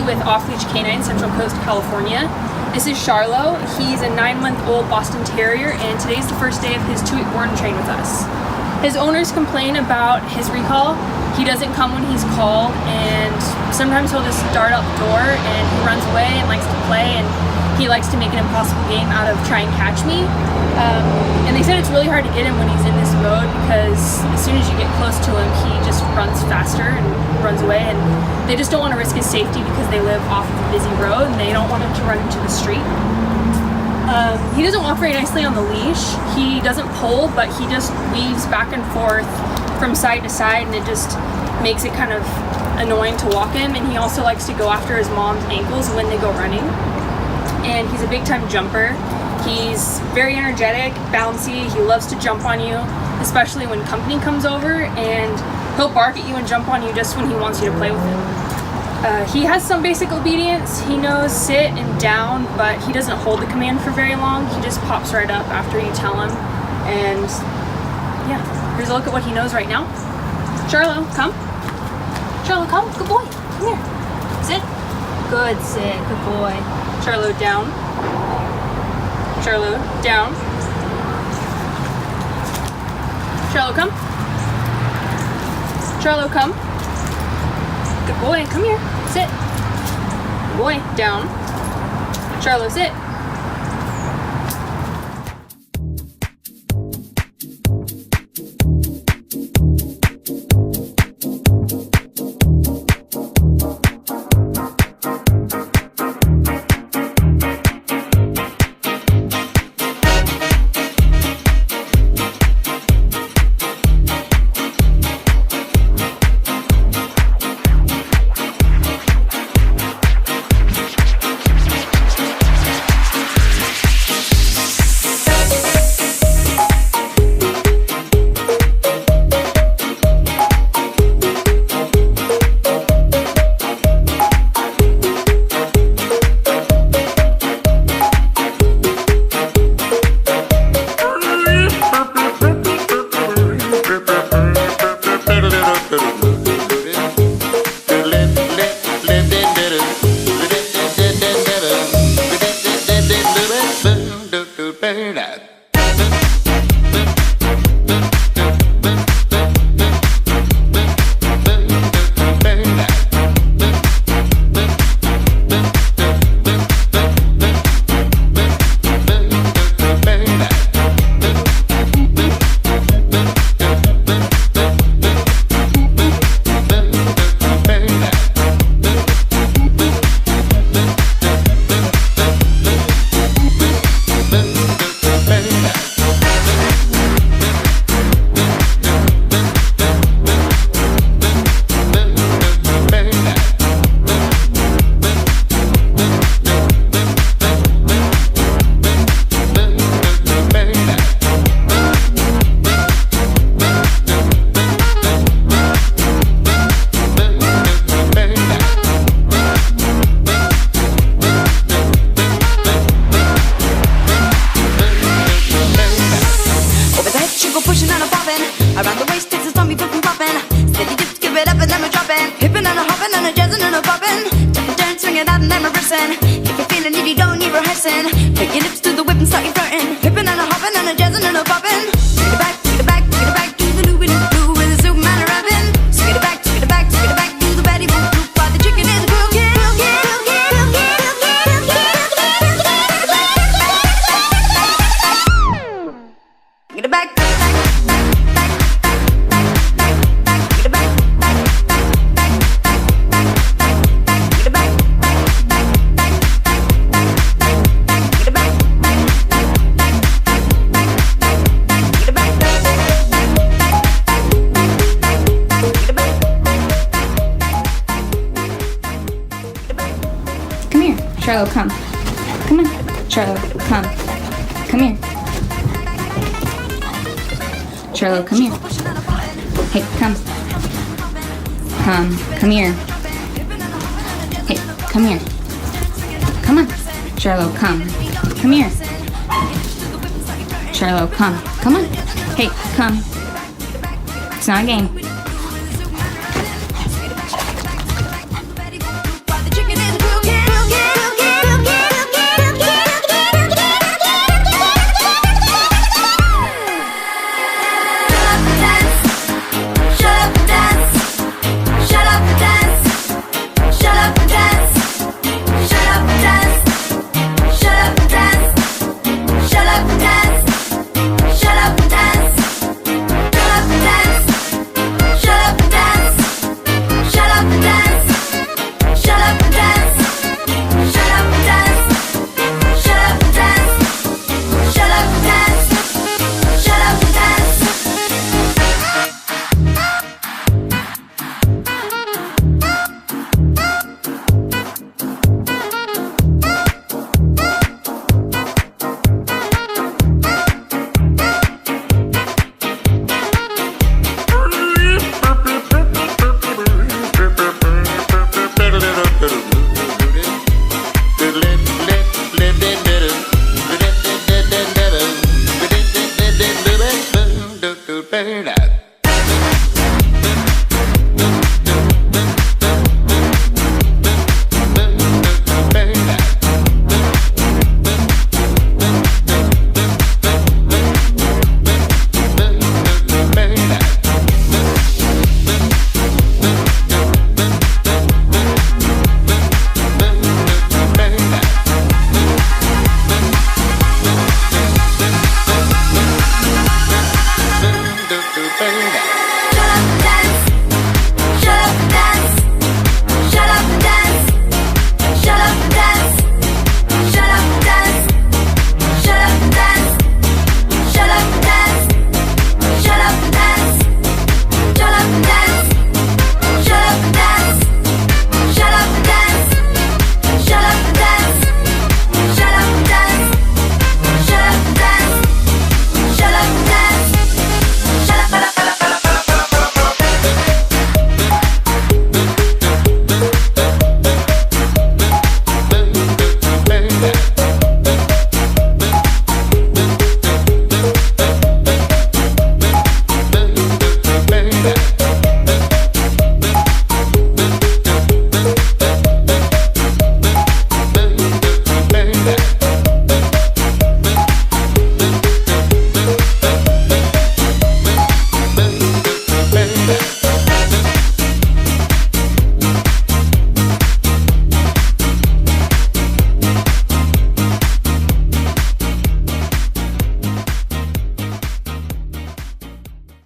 with Off Leash Canine, Central Coast, California. This is Charlo. He's a 9-month-old Boston Terrier, and today's the first day of his 2-week board and train with us. His owners complain about his recall. He doesn't come when he's called, and sometimes he'll just dart out the door and he runs away and likes to play, and he likes to make an impossible game out of try and catch me. And they said it's really hard to get him when he's in this mode because as soon as you get close to him, he just runs faster and runs away, and they just don't want to risk his safety because they live off of a busy road and they don't want him to run into the street. He doesn't walk very nicely on the leash. He doesn't pull, but he just weaves back and forth from side to side, and it just makes it kind of annoying to walk him. And he also likes to go after his mom's ankles when they go running. And he's a big time jumper. He's very energetic, bouncy. He loves to jump on you, especially when company comes over, and he'll bark at you and jump on you just when he wants you to play with him. He has some basic obedience. He knows sit and down, but he doesn't hold the command for very long. He just pops right up after you tell him. And yeah, here's a look at what he knows right now. Charlo, come. Charlo, come. Good boy. Come here. Sit. Good sit. Good boy. Charlo, down. Charlo, down. Charlo, come. Charlo, come. Good boy, come here. Sit. Good boy, down. Charlo, sit. Around the waist, takes a stormy flip and poppin'. Steady dips, give it up and then we're dropping. Hippin' and a hoppin' and a jazzin' and a poppin'. Jump and turn, swing it out and then reversin'. If you're feelin' it, you don't need rehearsin'. Put your lips to the whip and start your flirtin'. Hippin' and a hoppin' and a jazzin' and a poppin'. Take it back, take it back, take it back to the Louis Blue with the Superman rappin'. Take it back, take it back, take it back to the Betty Boop Boop while the chicken is cooking. Get it back. Come here, Charlo, come. Come on, Charlo, come. Come here. Charlo, come here. Hey, come. Come here. Hey, come here. Come on. Charlo, come. Come here. Charlo, come. Come on. Hey, come. It's not a game.